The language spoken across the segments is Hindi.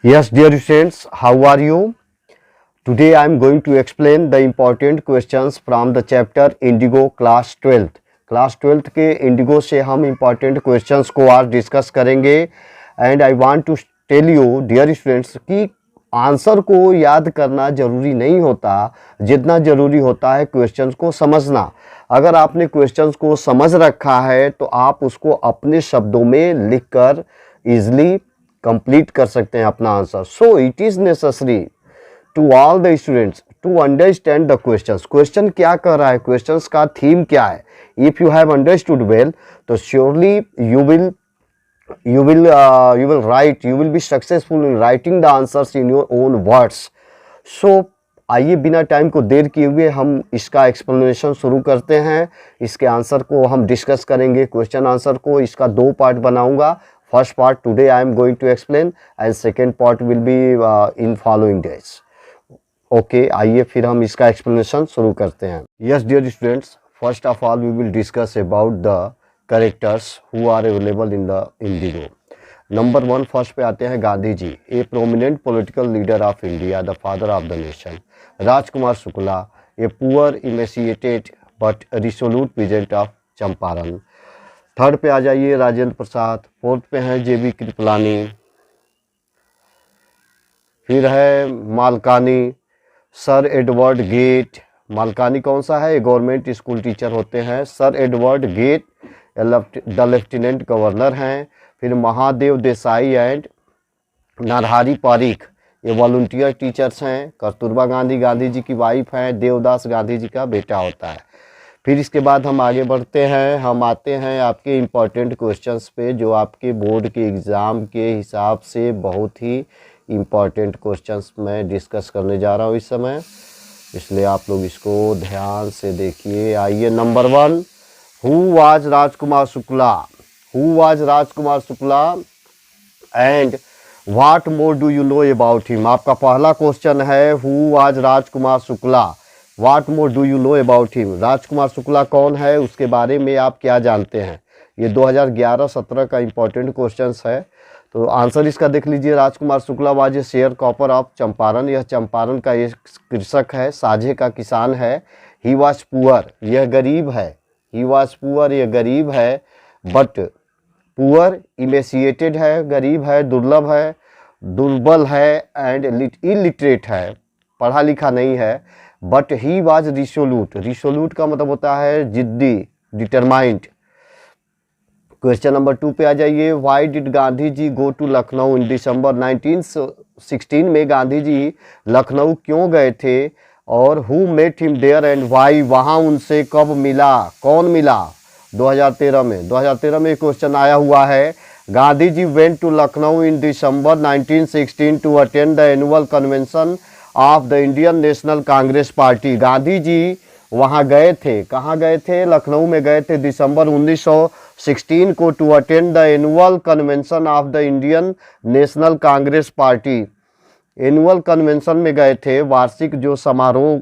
Yes, dear students, how are you? Today I am going to explain the important questions from the chapter Indigo class 12th. Class 12th के इंडिगो से हम important questions को आज डिस्कस करेंगे and I want to tell you dear students कि आंसर को याद करना ज़रूरी नहीं होता, जितना ज़रूरी होता है क्वेश्चंस को समझना। अगर आपने क्वेश्चंस को समझ रखा है तो आप उसको अपने शब्दों में लिखकर ईजिली कंप्लीट कर सकते हैं अपना answer. So it is necessary to all the students to understand the questions. Question क्या कर रहा है, क्वेश्चंस का थीम क्या है। If you have understood well तो surely you will write, you will be successful in writing the answers in your own words. So आइए बिना टाइम को देर किए हुए हम इसका एक्सप्लेनेशन शुरू करते हैं। इसके आंसर को हम डिस्कस करेंगे, क्वेश्चन आंसर को। इसका दो पार्ट बनाऊंगा। First part today I am going to explain and second part will be in following days. Okay, आइए फिर हम इसका एक्सप्लेनेशन शुरू करते हैं। Yes dear students, first of all we will discuss about the characters who are available in the Indigo. Number 1 first पे आते हैं Gandhi ji, a prominent political leader of India, the father of the nation. Rajkumar Shukla, a poor emaciated but resolute peasant of Champaran. Third पे आ जाइए राजेंद्र प्रसाद। फोर्थ पे हैं जेबी कृपलानी। फिर है मालकानी, सर एडवर्ड गेट। मालकानी कौन सा है, गवर्नमेंट स्कूल टीचर होते हैं। Sir Edward get the lieutenant governor हैं। फिर महादेव देसाई एंड नरहरी पारिक, ये वॉलंटियर टीचर्स हैं। कस्तूरबा गांधी गांधी जी की वाइफ हैं। देवदास गांधी जी का बेटा होता है। फिर इसके बाद हम आगे बढ़ते हैं, हम आते हैं आपके इम्पॉर्टेंट क्वेश्चंस पे जो आपके बोर्ड के एग्ज़ाम के हिसाब से बहुत ही इम्पॉर्टेंट क्वेश्चंस मैं डिस्कस करने जा रहा हूँ इस समय, इसलिए आप लोग इसको ध्यान से देखिए। आइए number 1, who was Rajkumar Shukla, who was Rajkumar Shukla and what more do you know about him. आपका पहला क्वेश्चन है who was Rajkumar Shukla, what more do you know about him. Rajkumar Shukla कौन है, उसके बारे में आप क्या जानते हैं। ये 2011-17 का इम्पोर्टेंट क्वेश्चन है, तो आंसर इसका देख लीजिए। Rajkumar Shukla was a sharecropper of Champaran, यह चंपारण का एक कृषक है, साझे का किसान है। ही वाज पुअर, यह गरीब है। ही वाज पुअर, यह गरीब है। बट पुअर इमेसिएटेड है, गरीब है, दुर्लभ है, दुर्बल है एंड इलिटरेट है, पढ़ा लिखा नहीं है। बट ही वाज रिसोल्यूट, रिसोल्यूट का मतलब होता है जिद्दी, डिटरमाइंड। क्वेश्चन नंबर 2 पे आ जाइए। Why did Gandhi ji go to Lucknow in December 1916 में गांधी जी लखनऊ क्यों गए थे और who met him there and why, वहाँ उनसे कब मिला, कौन मिला। 2013 में, 2013 में क्वेश्चन आया हुआ है। Gandhi ji went to Lucknow in December 1916 to attend the annual convention of the Indian National Congress party. Gandhi ji वहाँ गए थे, कहाँ गए थे, लखनऊ में गए थे दिसंबर 1916 को, to attend the annual convention of the Indian National Congress party. Annual convention में गए थे, वार्षिक जो समारोह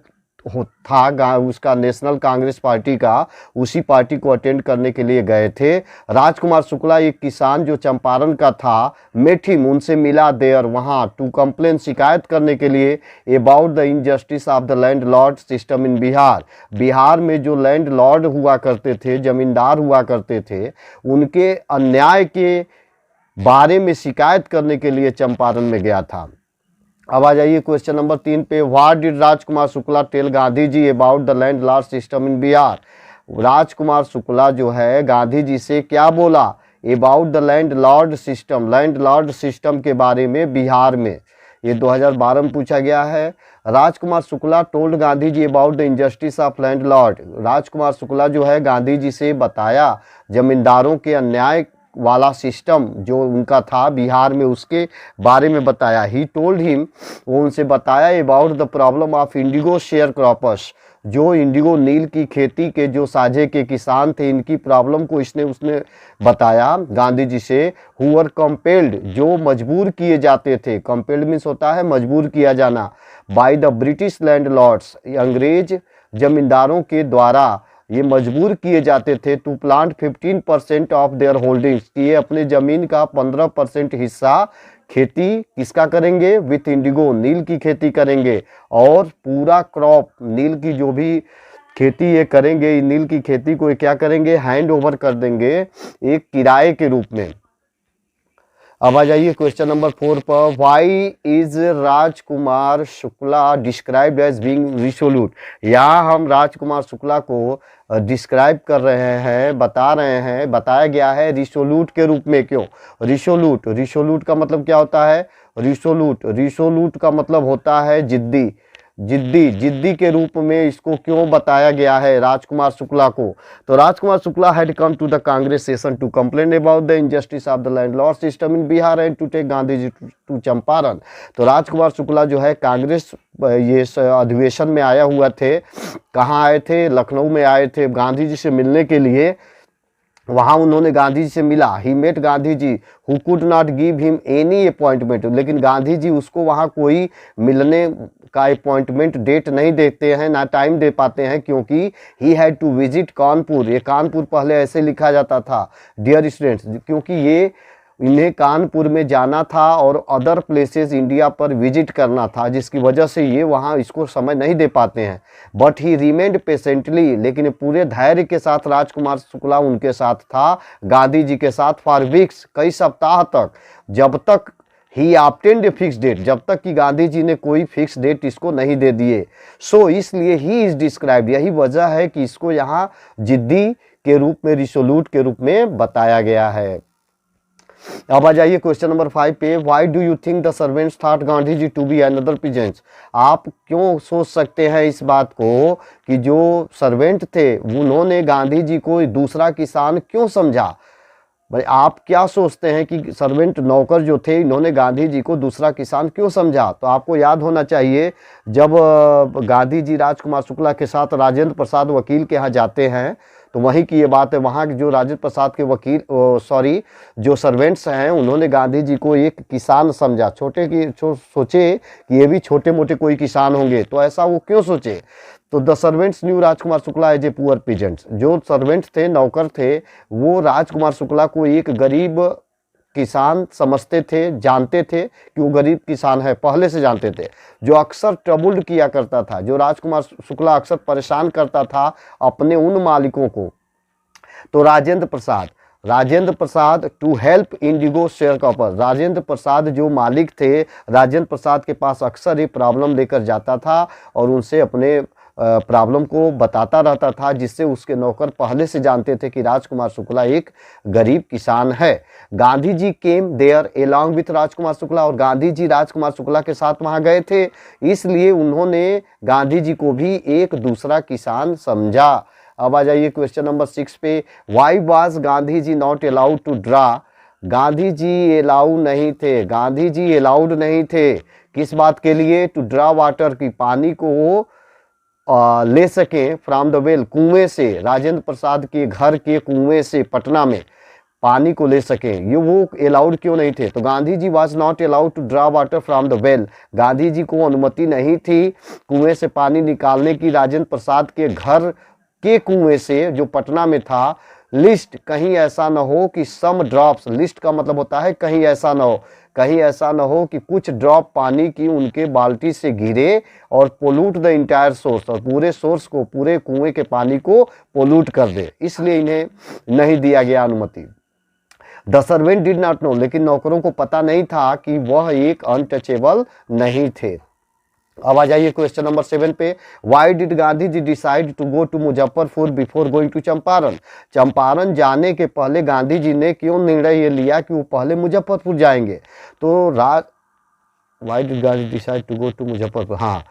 था उसका नेशनल कांग्रेस पार्टी का, उसी पार्टी को अटेंड करने के लिए गए थे। राजकुमार शुक्ला एक किसान जो चंपारण का था, मेट हिम, उनसे मिला देयर, वहाँ, टू कंप्लेन, शिकायत करने के लिए, about the injustice of the landlord system in Bihar. Bihar में जो लैंड लॉर्ड हुआ करते थे, जमींदार हुआ करते थे, उनके अन्याय के बारे में शिकायत करने के लिए चंपारण में गया था। अब आ जाइए क्वेश्चन नंबर 3 पे। What did Rajkumar Shukla tell Gandhi ji about the landlord system in Bihar. Rajkumar Shukla जो है गांधी जी से क्या बोला, about the landlord system, landlord system के बारे में बिहार में। ये 2012 में पूछा गया है। Rajkumar Shukla told Gandhi ji about the injustice of landlord. Rajkumar Shukla जो है गांधी जी से बताया जमींदारों के अन्याय वाला सिस्टम जो उनका था बिहार में, उसके बारे में बताया। ही टोल्ड हिम, वो उनसे बताया about the problem of Indigo share croppers, जो इंडिगो नील की खेती के जो साझे के किसान थे, इनकी प्रॉब्लम को उसने बताया गांधी जी से। हु वर कंपेल्ड, जो मजबूर किए जाते थे, कंपेल्ड मीन्स होता है मजबूर किया जाना, by the British landlords, अंग्रेज जमींदारों के द्वारा ये मजबूर किए जाते थे, to plant 15% of their holdings, ये अपने ज़मीन का 15% हिस्सा खेती किसका करेंगे? विथ इंडिगो, नील की खेती करेंगे। और पूरा क्रॉप, नील की जो भी खेती ये करेंगे, नील की खेती को ये क्या करेंगे? हैंड ओवर कर देंगे एक किराए के रूप में। अब आ जाइए क्वेश्चन नंबर 4 पर। Why is Rajkumar Shukla described as being resolute? यहाँ हम राजकुमार शुक्ला को डिस्क्राइब कर रहे हैं, बता रहे हैं, बताया गया है रिसोल्यूट के रूप में। क्यों रिसोल्यूट? रिसोल्यूट का मतलब क्या होता है? रिसोल्यूट का मतलब होता है जिद्दी। जिद्दी के रूप में इसको क्यों बताया गया है राजकुमार शुक्ला को? तो Rajkumar Shukla had come to the Congress session to complain about the injustice of the landlord system in Bihar and to take Gandhi ji to Champaran. तो राजकुमार शुक्ला जो है कांग्रेस ये अधिवेशन में आया हुआ थे। कहाँ आए थे? लखनऊ में आए थे गांधी जी से मिलने के लिए। वहाँ उन्होंने गांधी जी से मिला। He met Gandhi ji who could not give him any appointment. लेकिन गांधी जी उसको वहाँ कोई मिलने का अपॉइंटमेंट डेट नहीं देते हैं, ना टाइम दे पाते हैं, क्योंकि he had to visit Kanpur. ये कानपुर पहले ऐसे लिखा जाता था डियर स्टूडेंट्स, क्योंकि ये इन्हें कानपुर में जाना था और अदर प्लेसेस इंडिया पर विजिट करना था, जिसकी वजह से ये वहाँ इसको समय नहीं दे पाते हैं। बट ही रिमेंड पेशेंटली, लेकिन पूरे धैर्य के साथ राजकुमार शुक्ला उनके साथ था, गांधी जी के साथ, फॉर वीक्स, कई सप्ताह तक, जब तक ही ऑब्टेन्ड फिक्स डेट, जब तक कि गांधी जी ने कोई फिक्स डेट इसको नहीं दे दिए। सो इसलिए ही इज डिस्क्राइब्ड, यही वजह है कि इसको यहाँ जिद्दी के रूप में, रिसोल्यूट के रूप में बताया गया है। अब आ जाइए क्वेश्चन नंबर 5 पे। Why do you think the servants thought Gandhi ji to be another peasants? आप क्यों सोच सकते हैं इस बात को कि जो सर्वेंट थे उन्होंने गांधी जी को दूसरा किसान क्यों समझा? भाई आप क्या सोचते हैं कि सर्वेंट, नौकर जो थे, इन्होंने गांधी जी को दूसरा किसान क्यों समझा? तो आपको याद होना चाहिए, जब गांधी जी राजकुमार शुक्ला के साथ राजेंद्र प्रसाद वकील के यहाँ जाते हैं, तो वहीं की ये बात है। वहाँ जो राजेंद्र प्रसाद के वकील जो सर्वेंट्स हैं, उन्होंने गांधी जी को एक किसान समझा। सोचे कि ये भी छोटे मोटे कोई किसान होंगे, तो ऐसा वो क्यों सोचे? तो the servants knew Rajkumar Shukla as a poor peasants. जो सर्वेंट थे, नौकर थे, वो राजकुमार शुक्ला को एक गरीब किसान समझते थे, जानते थे कि वो गरीब किसान है, पहले से जानते थे, जो अक्सर ट्रबल्ड किया करता था, जो राजकुमार शुक्ला अक्सर परेशान करता था अपने उन मालिकों को। तो Rajendra Prasad to help indigo sharecropper. Rajendra Prasad जो मालिक थे, राजेंद्र प्रसाद के पास अक्सर ये प्रॉब्लम लेकर जाता था और उनसे अपने प्रॉब्लम को बताता रहता था, जिससे उसके नौकर पहले से जानते थे कि राजकुमार शुक्ला एक गरीब किसान है। गांधी जी came there along with Rajkumar Shukla, और गांधी जी राजकुमार शुक्ला के साथ वहां गए थे, इसलिए उन्होंने गांधी जी को भी एक दूसरा किसान समझा। अब आ जाइए क्वेश्चन नंबर 6 पे। Why was Gandhi ji not allowed to draw? Gandhi ji allow नहीं थे, गांधी जी अलाउड नहीं थे किस बात के लिए? टू ड्रा वाटर, की पानी को वो ले सकें फ्रॉम द वेल, कुएं से, राजेंद्र प्रसाद के घर के कुएं से पटना में पानी को ले सकें। ये वो अलाउड क्यों नहीं थे? तो Gandhi ji was not allowed to draw water from the well. Gandhi ji को अनुमति नहीं थी कुएं से पानी निकालने की, राजेंद्र प्रसाद के घर के कुएं से जो पटना में था। लिस्ट, कहीं ऐसा न हो कि सम ड्रॉप्स, लिस्ट का मतलब होता है कहीं ऐसा न हो, कहीं ऐसा न हो कि कुछ ड्रॉप पानी की उनके बाल्टी से गिरे और पोल्यूट द इंटायर सोर्स, और पूरे सोर्स को, पूरे कुएं के पानी को पोल्यूट कर दे, इसलिए इन्हें नहीं दिया गया अनुमति। The servant did not know, लेकिन नौकरों को पता नहीं था कि वह एक अनटचेबल नहीं थे। अब आ जाइए क्वेश्चन नंबर 7 पे। Why did Gandhi ji decide to go to Muzaffarpur before going to Champaran? Champaran जाने के पहले गांधी जी ने क्यों निर्णय ये लिया कि वो पहले मुजफ्फरपुर जाएंगे? तो why did Gandhi decide to go to Muzaffarpur, हाँ,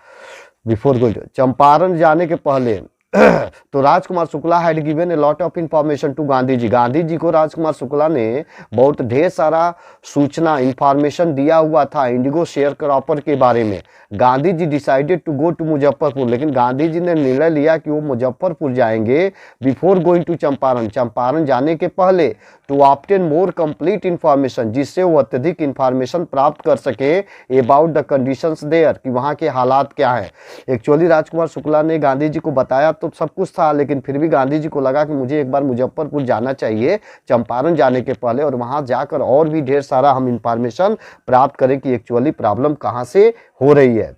बिफोर गोइंग, चंपारण जाने के पहले तो Rajkumar Shukla had given a lot of information to Gandhi ji. Gandhi ji को राजकुमार शुक्ला ने बहुत ढेर सारा सूचना, इंफॉर्मेशन दिया हुआ था इंडिगो शेयर क्रॉपर के बारे में। Gandhi ji decided to go to Muzaffarpur, लेकिन गांधी जी ने निर्णय लिया कि वो मुजफ्फरपुर जाएंगे before going to Champaran, Champaran जाने के पहले, to obtain more complete information, जिससे वो अत्यधिक इंफॉर्मेशन प्राप्त कर सके अबाउट द कंडीशंस देयर, कि वहाँ के हालात क्या हैं। एक्चुअली राजकुमार शुक्ला ने गांधी जी को बताया तो सब कुछ था, लेकिन फिर भी गांधी जी को लगा कि मुझे एक बार मुजफ्फरपुर जाना चाहिए चंपारण जाने के पहले, और वहाँ जाकर और भी ढेर सारा हम इंफॉर्मेशन प्राप्त करें कि एक्चुअली प्रॉब्लम कहाँ से हो रही है।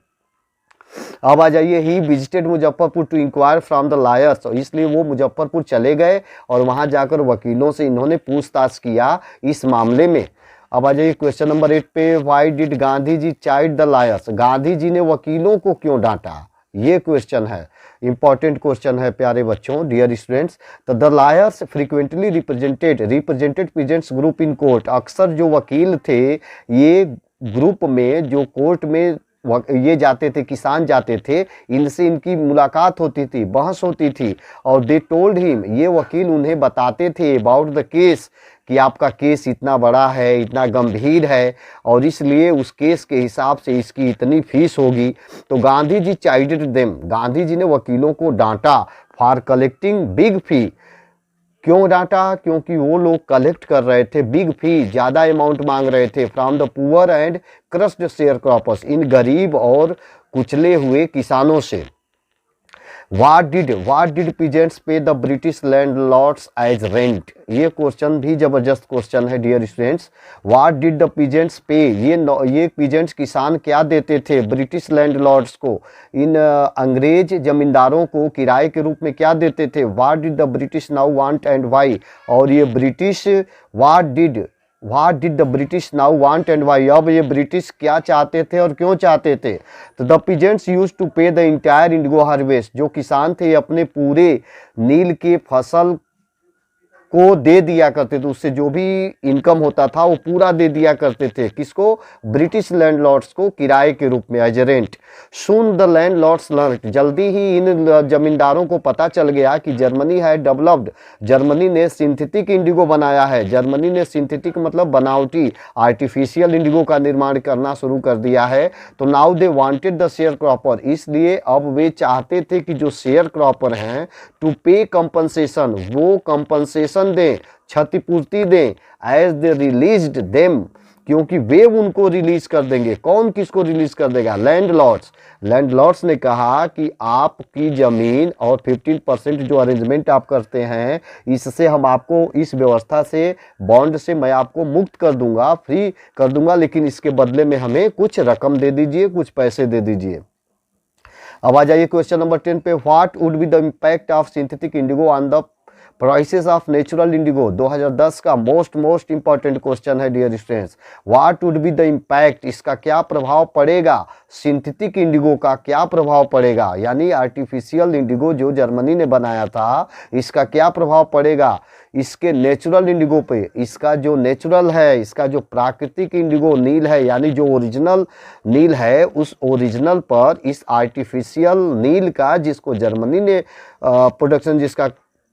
अब आ जाइए, he visited Muzaffarpur to inquire from the lawyers, तो इसलिए वो मुजफ्फरपुर चले गए और वहाँ जाकर वकीलों से इन्होंने पूछताछ किया इस मामले में। अब आ जाइए क्वेश्चन नंबर 8 पे, why did Gandhi ji chide the lawyers, Gandhi ji ने वकीलों को क्यों डांटा, ये क्वेश्चन है, इंपॉर्टेंट क्वेश्चन है प्यारे बच्चों, डियर स्टूडेंट्स। तो the lawyers frequently represented peasants group in court, अक्सर जो वकील थे ये ग्रुप में, जो कोर्ट में ये जाते थे, किसान जाते थे, इनसे इनकी मुलाकात होती थी, बहस होती थी, और दे टोल्ड हिम, ये वकील उन्हें बताते थे अबाउट द केस, कि आपका केस इतना बड़ा है, इतना गंभीर है, और इसलिए उस केस के हिसाब से इसकी इतनी फीस होगी। तो गांधी जी चाइडेड देम, गांधी जी ने वकीलों को डांटा फॉर कलेक्टिंग बिग फी, क्यों डांटा, क्योंकि वो लोग कलेक्ट कर रहे थे बिग फी, ज़्यादा अमाउंट मांग रहे थे from the poor and crushed sharecroppers, इन गरीब और कुचले हुए किसानों से। What did peasants pay the British landlords as rent, ये क्वेश्चन भी जबरदस्त क्वेश्चन है dear students. What did the peasants pay, ये peasants किसान क्या देते थे ब्रिटिश लैंडलॉर्ड्स को, इन अंग्रेज जमींदारों को किराए के रूप में क्या देते थे। What did the British now want and why, और ये British What did the British now want and why, अब ये ब्रिटिश क्या चाहते थे और क्यों चाहते थे। तो द पीजेंट्स यूज टू पे द इंटायर इंडिगो हार्वेस्ट, जो किसान थे अपने पूरे नील के फसल को दे दिया करते थे, उससे जो भी इनकम होता था वो पूरा दे दिया करते थे, किसको, ब्रिटिश लैंडलॉर्ड्स को किराए के रूप में as rent. Soon the landlords learn, जल्दी ही इन जमींदारों को पता चल गया कि जर्मनी है डेवलप्ड, जर्मनी ने सिंथेटिक इंडिगो बनाया है, जर्मनी ने सिंथेटिक मतलब बनावटी आर्टिफिशियल इंडिगो का निर्माण करना शुरू कर दिया है। तो now they wanted the share cropper, इसलिए अब वे चाहते थे कि जो शेयर क्रॉपर हैं टू पे कंपनसेशन, वो कंपनसेशन दें, क्षतिपूर्ति दें, एज दे रिलीज्ड देम, क्योंकि वे उनको रिलीज कर देंगे। कौन किसको रिलीज कर देगा, लैंडलॉर्ड्स। लैंडलॉर्ड्स ने कहा कि आपकी जमीन और 15% जो अरेंजमेंट आप करते हैं, इससे हम आपको, इस व्यवस्था से, बॉन्ड से मैं आपको मुक्त कर दूंगा, फ्री कर दूंगा, लेकिन इसके बदले में हमें कुछ रकम दे दीजिए, कुछ पैसे दे दीजिए। अब आ जाइए क्वेश्चन नंबर 10 पे, what would be the impact of synthetic indigo on the prices of natural indigo, 2010 का मोस्ट इंपॉर्टेंट क्वेश्चन है dear students. What would be the impact, इसका क्या प्रभाव पड़ेगा, सिंथेटिक इंडिगो का क्या प्रभाव पड़ेगा, यानी आर्टिफिशियल इंडिगो जो जर्मनी ने बनाया था, इसका क्या प्रभाव पड़ेगा इसके नेचुरल इंडिगो पे। इसका जो नेचुरल है, इसका जो प्राकृतिक इंडिगो नील है, यानी जो ओरिजिनल नील है, उस ओरिजिनल पर इस आर्टिफिशियल नील का, जिसको जर्मनी ने प्रोडक्शन जिसका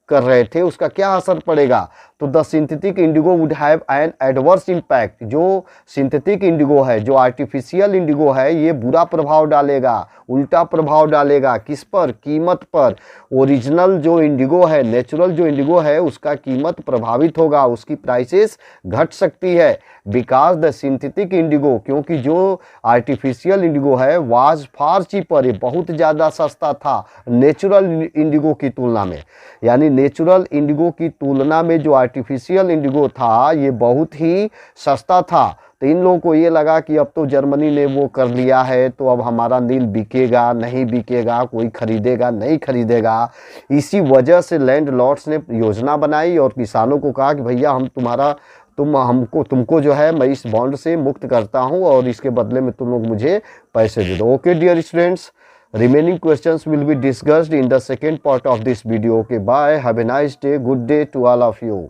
कर रहे थे, उसका क्या असर पड़ेगा। तो the synthetic Indigo would have an adverse impact, जो सिंथेटिक इंडिगो है, जो आर्टिफिशियल इंडिगो है, ये बुरा प्रभाव डालेगा, उल्टा प्रभाव डालेगा, किस पर, कीमत पर। ओरिजिनल जो इंडिगो है, नेचुरल जो इंडिगो है, उसका कीमत प्रभावित होगा, उसकी प्राइसेस घट सकती है। बिकॉज द सिंथेटिक इंडिगो, क्योंकि जो आर्टिफिशियल इंडिगो है वाज फार चीपर, ये बहुत ज़्यादा सस्ता था नेचुरल इंडिगो की तुलना में, यानी नेचुरल इंडिगो की तुलना में जो आर्टिफिशियल इंडिगो था ये बहुत ही सस्ता था। तो इन लोगों को ये लगा कि अब तो जर्मनी ने वो कर लिया है, तो अब हमारा नील बिकेगा नहीं बिकेगा, कोई खरीदेगा नहीं खरीदेगा। इसी वजह से लैंडलॉर्ड्स ने योजना बनाई और किसानों को कहा कि भैया हम तुमको जो है मैं इस बॉन्ड से मुक्त करता हूँ और इसके बदले में तुम लोग मुझे पैसे दे दो। Okay dear students, remaining questions will be discussed in the second part of this video. Okay, bye, have a nice day, good day to all of you.